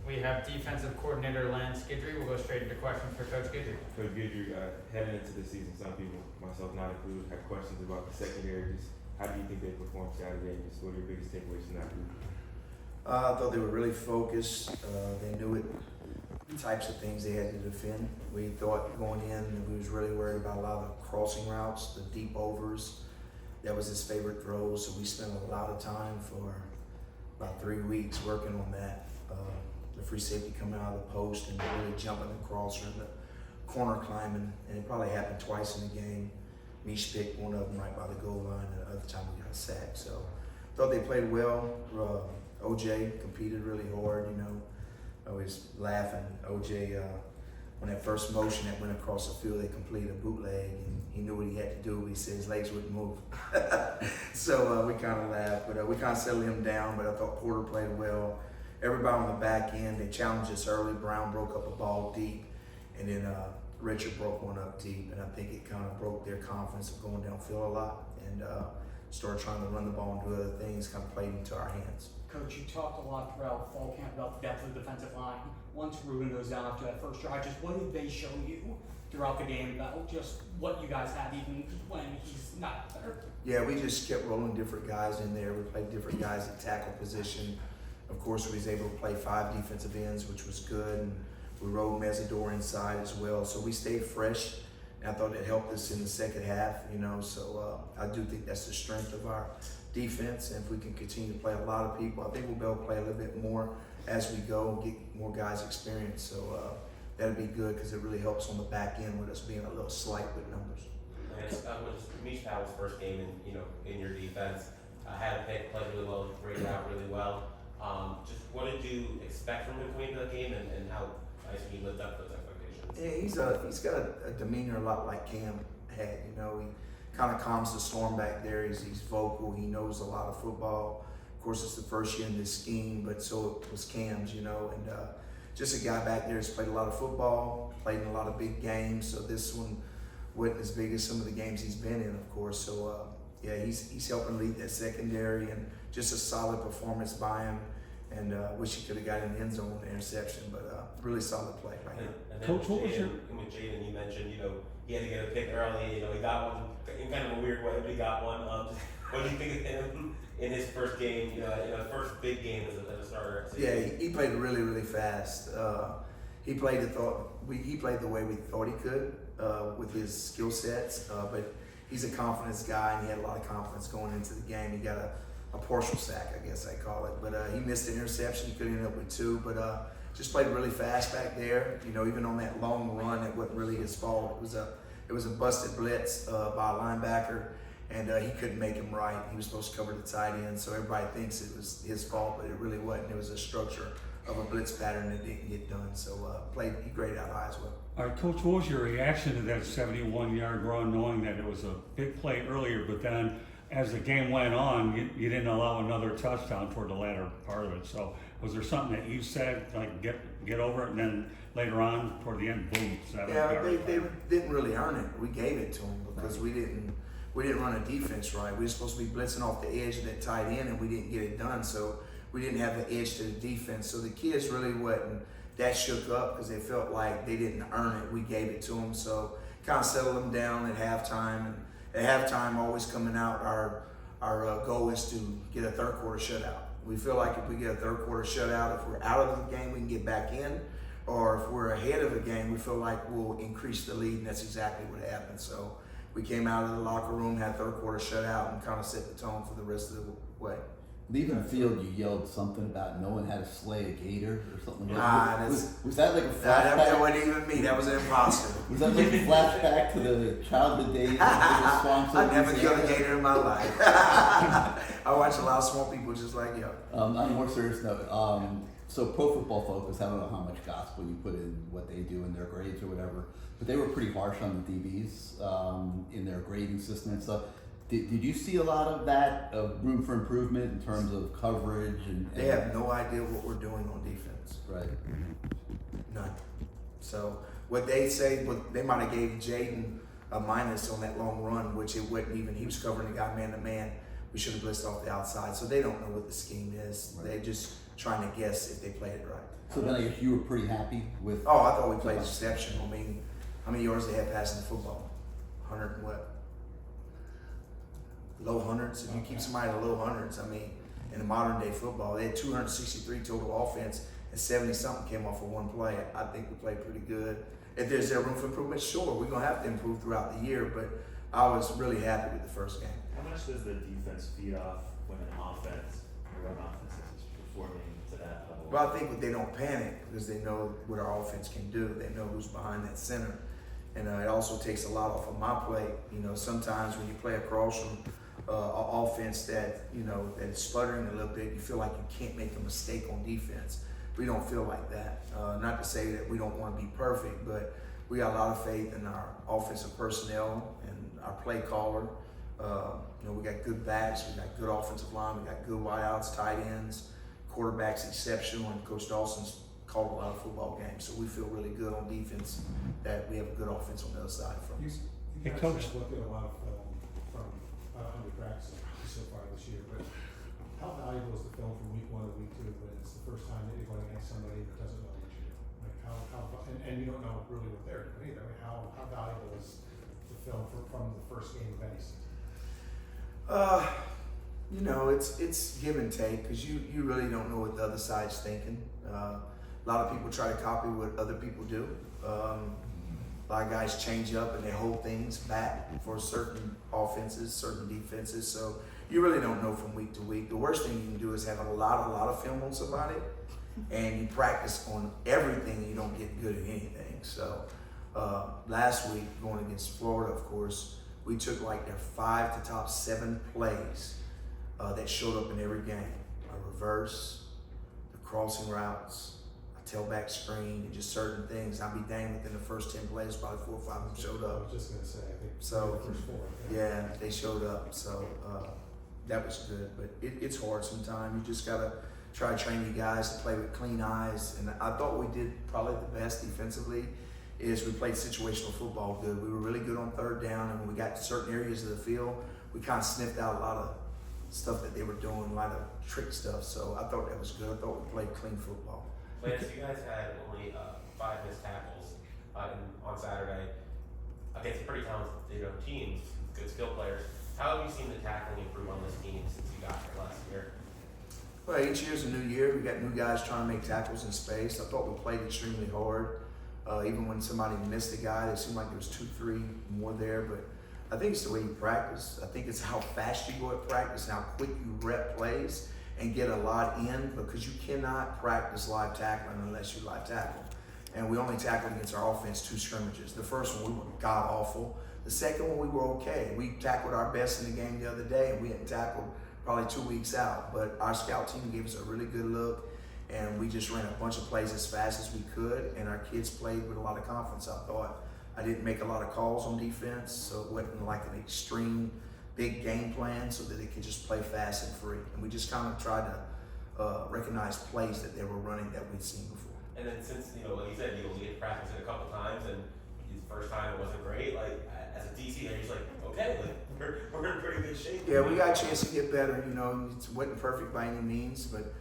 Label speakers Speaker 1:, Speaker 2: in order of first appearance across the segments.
Speaker 1: We have defensive coordinator Lance Guidry. We'll go straight into questions for Coach Guidry.
Speaker 2: Coach Guidry, heading into the season, some people, myself not included, have questions about the secondary. Just how do you think they performed Saturday? Just what are your biggest takeaways from that group?
Speaker 3: I thought they were really focused. They knew it, the types of things they had to defend. We thought going in, we was really worried about a lot of the crossing routes, the deep overs. That was his favorite throw, so we spent a lot of time for about 3 weeks working on that. The free safety coming out of the post and really jumping across or in the corner climbing, and it probably happened twice in the game. Mish picked one of them right by the goal line, and the other time we got sacked. So thought they played well. OJ competed really hard, you know. I was laughing. OJ, when that first motion that went across the field, they completed a bootleg, and he knew what he had to do. He said his legs wouldn't move. So we kind of laughed, but we kind of settled him down. But I thought Porter played well. Everybody on the back end, they challenged us early. Brown broke up a ball deep, and then Richard broke one up deep, and I think it kind of broke their confidence of going downfield a lot, and started trying to run the ball and do other things, kind of played into our hands.
Speaker 4: Coach, you talked a lot throughout fall camp about the depth of the defensive line. Once Ruben goes down after that first drive, just what did they show you throughout the game about just what you guys had even when he's not there?
Speaker 3: Yeah, we just kept rolling different guys in there. We played different guys at tackle position. Of course, we was able to play 5 defensive ends, which was good. And we rolled Mesidor inside as well. So we stayed fresh. And I thought it helped us in the second half, you know. So I do think that's the strength of our defense. And if we can continue to play a lot of people, I think we'll be able to play a little bit more as we go and get more guys experience. So that'll be good because it really helps on the back end with us being a little slight with numbers.
Speaker 5: Lance, was Mish Powell's first game in your defense. Had a pick, played really well, graded out really well. Just what did you expect from him coming into the game, and how nice he lived up to those expectations?
Speaker 3: Yeah, he's got a demeanor a lot like Cam had. You know, he kind of calms the storm back there. He's vocal. He knows a lot of football. Of course, it's the first year in this scheme, but so it was Cam's. You know, and just a guy back there who's played a lot of football, played in a lot of big games. So this one wasn't as big as some of the games he's been in, of course. So yeah, he's helping lead that secondary, and just a solid performance by him. And wish he could have got in the end zone with the interception, but really solid play right here.
Speaker 5: And then
Speaker 6: Coach, what was your...
Speaker 5: with Jaden, you mentioned, you know, he had to get a pick early. You know, he got one in kind of a weird way, but he got one. What do you think of him in his first game? You know, first big game as a starter.
Speaker 3: Yeah, he played really, really fast. He played the way we thought he could with his skill sets, but he's a confidence guy, and he had a lot of confidence going into the game. He got a partial sack, I guess I call it, but he missed the interception. He could end up with 2, but just played really fast back there. You know, even on that long run, it wasn't really his fault. It was a busted blitz by a linebacker, and he couldn't make him right. He was supposed to cover the tight end, so everybody thinks it was his fault, but it really wasn't. It was a structure of a blitz pattern that didn't get done. So he graded out high as well.
Speaker 6: All right, Coach, what was your reaction to that 71-yard run, knowing that it was a big play earlier, but then as the game went on, you didn't allow another touchdown toward the latter part of it. So was there something that you said, like get over it, and then later on toward the end, boom, 7 yards?
Speaker 3: They didn't really earn it. We gave it to them because we didn't run a defense right. We were supposed to be blitzing off the edge of that tight end, and we didn't get it done. So we didn't have the edge to the defense. So the kids really wasn't that shook up because they felt like they didn't earn it. We gave it to them. So kind of settled them down at halftime. And at halftime, always coming out, our goal is to get a third quarter shutout. We feel like if we get a third quarter shutout, if we're out of the game, we can get back in. Or if we're ahead of the game, we feel like we'll increase the lead, and that's exactly what happened. So we came out of the locker room, had third quarter shutout, and kind of set the tone for the rest of the way.
Speaker 7: Leaving the field, you yelled something about knowing how to slay a gator or something like that. Was that like a flashback?
Speaker 3: That wasn't even me. That was an imposter.
Speaker 7: Was that like a flashback to the childhood days of the swamps?
Speaker 3: I never killed a gator in my life. I watch a lot of swamp people just like you.
Speaker 7: On a more serious note, so Pro Football Focus, I don't know how much gospel you put in what they do in their grades or whatever, but they were pretty harsh on the DBs in their grading system and stuff. Did you see a lot of that, room for improvement in terms of coverage?
Speaker 3: They have no idea what we're doing on defense.
Speaker 7: Right.
Speaker 3: None. So what they say, they might have gave Jaden a minus on that long run, which it wasn't even. He was covering the guy man to man. We should have blitzed off the outside. So they don't know what the scheme is. Right. They just trying to guess if they played it right.
Speaker 7: So then I guess you were pretty happy with.
Speaker 3: Oh, I thought we played exceptional. I mean, how many yards they had passing the football? 100 and what? Low hundreds. If you keep somebody in the low hundreds, I mean, in the modern day football, they had 263 total offense and 70 something came off of one play. I think we played pretty good. If there's room for improvement, sure, we're gonna have to improve throughout the year. But I was really happy with the first game.
Speaker 8: How much does the defense feed off when an offense, or run offense is performing to that level?
Speaker 3: Well, I think they don't panic because they know what our offense can do. They know who's behind that center. And it also takes a lot off of my plate. You know, sometimes when you play across from an offense that, you know, that's sputtering a little bit, you feel like you can't make a mistake on defense. We don't feel like that. Not to say that we don't want to be perfect, but we got a lot of faith in our offensive personnel and our play caller. You know, we got good backs, we got good offensive line, we got good wideouts, tight ends, quarterback's exceptional, and Coach Dawson's called a lot of football games, so we feel really good on defense that we have a good offense on the other side from us.
Speaker 6: Hey,
Speaker 9: You
Speaker 6: Coach.
Speaker 9: guys have looked at a lot of film from 100 practices so far this year, but how valuable is the film from week 1 to week 2 when it's the first time that you're going against somebody that doesn't know what you're doing? Like and you don't know really what they're doing either. I mean, how valuable is the film from the first game of any season?
Speaker 3: You know, it's give and take because you really don't know what the other side's thinking. A lot of people try to copy what other people do. A lot of guys change up and they hold things back for certain offenses, certain defenses. So you really don't know from week to week. The worst thing you can do is have a lot of film on somebody and you practice on everything and you don't get good at anything. So last week, going against Florida, of course, we took like their 5 to top 7 plays that showed up in every game. A reverse, the crossing routes, a tailback screen, and just certain things. I'll be dang, within the first 10 plays, probably 4 or 5 of them showed
Speaker 9: I
Speaker 3: up.
Speaker 9: was just going to say, I think
Speaker 3: So,
Speaker 9: the first 4.
Speaker 3: yeah, they showed up. So that was good. But it's hard sometimes. You just got to try to train you guys to play with clean eyes. And I thought we did probably the best defensively is we played situational football good. We were really good on third down, and when we got to certain areas of the field, we kind of sniffed out a lot of stuff that they were doing, a lot of trick stuff. So I thought that was good. I thought we played clean football.
Speaker 5: Lance, you guys had only 5 missed tackles on Saturday against pretty talented teams, good skill players. How have you seen the tackling improve on this team since you got here last year?
Speaker 3: Well, each year's a new year. We got new guys trying to make tackles in space. I thought we played extremely hard. Even when somebody missed a guy, it seemed like there was 2, 3 more there. But I think it's the way you practice. I think it's how fast you go at practice and how quick you rep plays and get a lot in, because you cannot practice live tackling unless you live tackle. And we only tackled against our offense 2 scrimmages. The first one, we were god awful. The second one, we were okay. We tackled our best in the game the other day, and we hadn't tackled probably 2 weeks out. But our scout team gave us a really good look, and we just ran a bunch of plays as fast as we could, and our kids played with a lot of confidence, I thought. I didn't make a lot of calls on defense, so it wasn't like an extreme big game plan so that they could just play fast and free. And we just kind of tried to recognize plays that they were running that we'd seen before.
Speaker 5: And then since, like you said, you get to practice it a couple times, and the first time it wasn't great, like, as a DC, you're just like, okay, like, we're in pretty good shape.
Speaker 3: Yeah, we got a chance to get better. It wasn't perfect by any means, but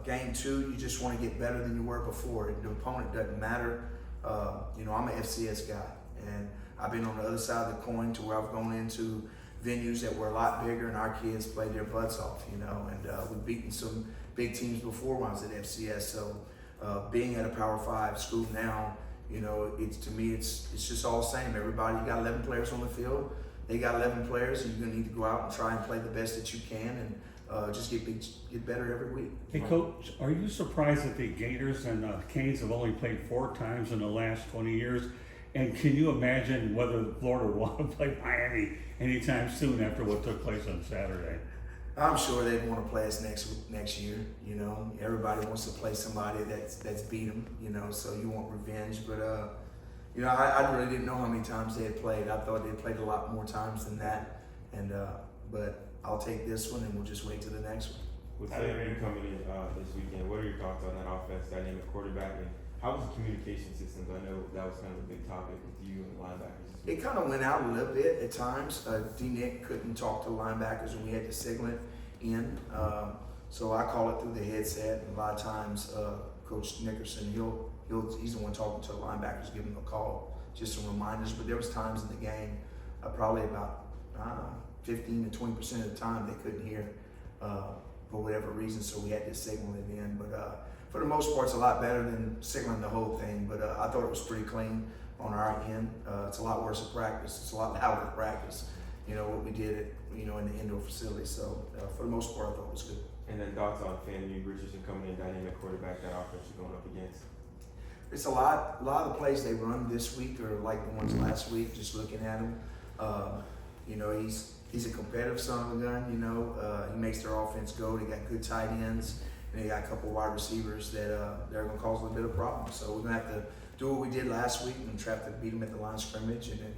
Speaker 3: game 2, you just want to get better than you were before. The opponent doesn't matter. I'm an FCS guy, and I've been on the other side of the coin to where I've gone into venues that were a lot bigger, and our kids played their butts off, and we've beaten some big teams before when I was at FCS. So being at a Power 5 school now, to me, it's just all the same. Everybody, you got 11 players on the field. They got 11 players, and you're gonna need to go out and try and play the best that you can, and just get better every week.
Speaker 6: Hey, Coach, are you surprised that the Gators and Canes have only played 4 times in the last 20 years? And can you imagine whether Florida will want to play Miami anytime soon after what took place on Saturday?
Speaker 3: I'm sure they'd want to play us next year. Everybody wants to play somebody that's beat them. So you want revenge. But I really didn't know how many times they had played. I thought they had played a lot more times than that. And but I'll take this one, and we'll just wait till the next one.
Speaker 2: With Tribune coming in this weekend, what are your thoughts on that offense, dynamic quarterback, and how was the communication systems? I know that was kind of a big topic with you and the linebackers.
Speaker 3: It kind of went out a little bit at times. D-Nick couldn't talk to the linebackers, and we had to signal it in. So I call it through the headset, and a lot of times Coach Nickerson, he's the one talking to the linebackers, giving them a call, just some reminders. But there was times in the game, probably about 15 to 20% of the time they couldn't hear for whatever reason, so we had to signal it in. But for the most part, it's a lot better than signaling the whole thing. But I thought it was pretty clean on our end. It's a lot worse at practice. It's a lot louder at practice. What we did at, in the indoor facility. So for the most part, I thought it was good.
Speaker 2: And then thoughts on FAMU Richardson coming in, dynamic quarterback, that offense you're going up against?
Speaker 3: It's a lot of the plays they run this week are like the ones last week, just looking at him. He's a competitive son of a gun, he makes their offense go. They got good tight ends, and they got a couple wide receivers that they're going to cause a little bit of problems. So we're going to have to do what we did last week and try to beat them at the line of scrimmage, and then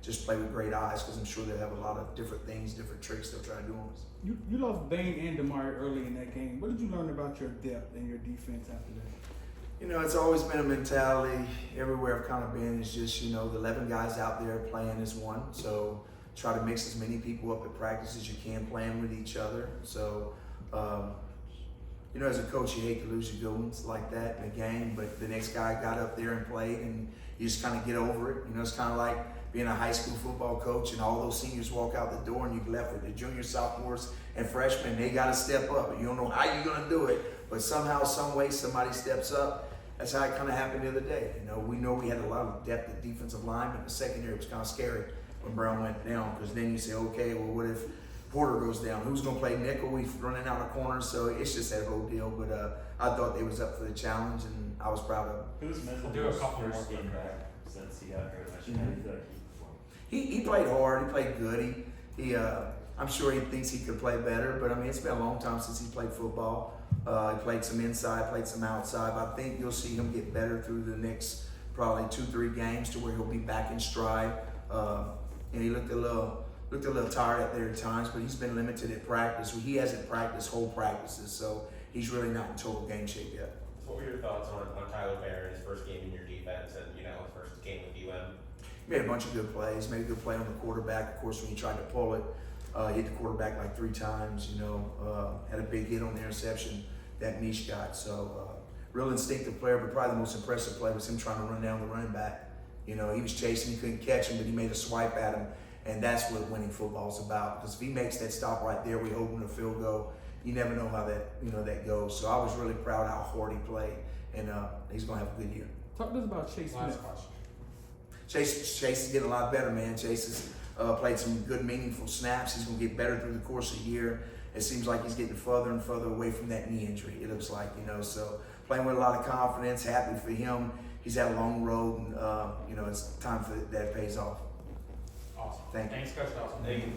Speaker 3: just play with great eyes, because I'm sure they'll have a lot of different things, different tricks they'll try to do on us.
Speaker 10: You lost Bain and Damari early in that game. What did you learn about your depth and your defense after that?
Speaker 3: It's always been a mentality everywhere I've kind of been. It's just, the 11 guys out there playing as one. So try to mix as many people up at practice as you can, playing with each other. So, as a coach, you hate to lose your good ones like that in a game, but the next guy got up there and played, and you just kind of get over it. It's kind of like being a high school football coach and all those seniors walk out the door and you're left with the juniors, sophomores, and freshmen. They got to step up. You don't know how you're going to do it, but somehow, some way, somebody steps up. That's how it kind of happened the other day. We know we had a lot of depth at defensive line, but the secondary was kind of scary when Brown went down, because then you say, okay, well, what if Porter goes down? Who's going to play nickel? We're running out of corners, so it's just that whole deal. But I thought they was up for the challenge, and I was proud of them.
Speaker 8: Who was
Speaker 1: We'll do a
Speaker 8: Meslin's
Speaker 1: couple more
Speaker 8: first game
Speaker 1: quick
Speaker 8: back since he got hurt last year? How do you feel like he performed?
Speaker 3: He played hard. He played good. He I'm sure he thinks he could play better, but it's been a long time since he played football. He played some inside, played some outside. But I think you'll see him get better through the next probably 2-3 games to where he'll be back in stride. And he looked a little tired out there at times, but he's been limited at practice. He hasn't practiced whole practices, so he's really not in total game shape yet.
Speaker 5: What were your thoughts on Tyler Barron, his first game in your defense, and his first game with UM?
Speaker 3: He made a bunch of good plays. Made a good play on the quarterback. Of course, when he tried to pull it, hit the quarterback like 3 times. Had a big hit on the interception that Mish got. So real instinctive player, but probably the most impressive play was him trying to run down the running back. He was chasing, he couldn't catch him, but he made a swipe at him, and that's what winning football is about. Because if he makes that stop right there, we hold him to field goal. You never know how that goes. So I was really proud of how hard he played, and he's gonna have a good year.
Speaker 10: Talk to us about Chase
Speaker 1: Last
Speaker 10: Smith.
Speaker 1: question.
Speaker 3: Chase is getting a lot better, man. Chase has played some good, meaningful snaps. He's gonna get better through the course of the year. It seems like he's getting further and further away from that knee injury. It looks like, so playing with a lot of confidence. Happy for him. He's had a long road, and it's time for that pays off.
Speaker 1: Awesome.
Speaker 3: Thank you.
Speaker 1: Thanks, Coach Dawson.
Speaker 5: Thank you.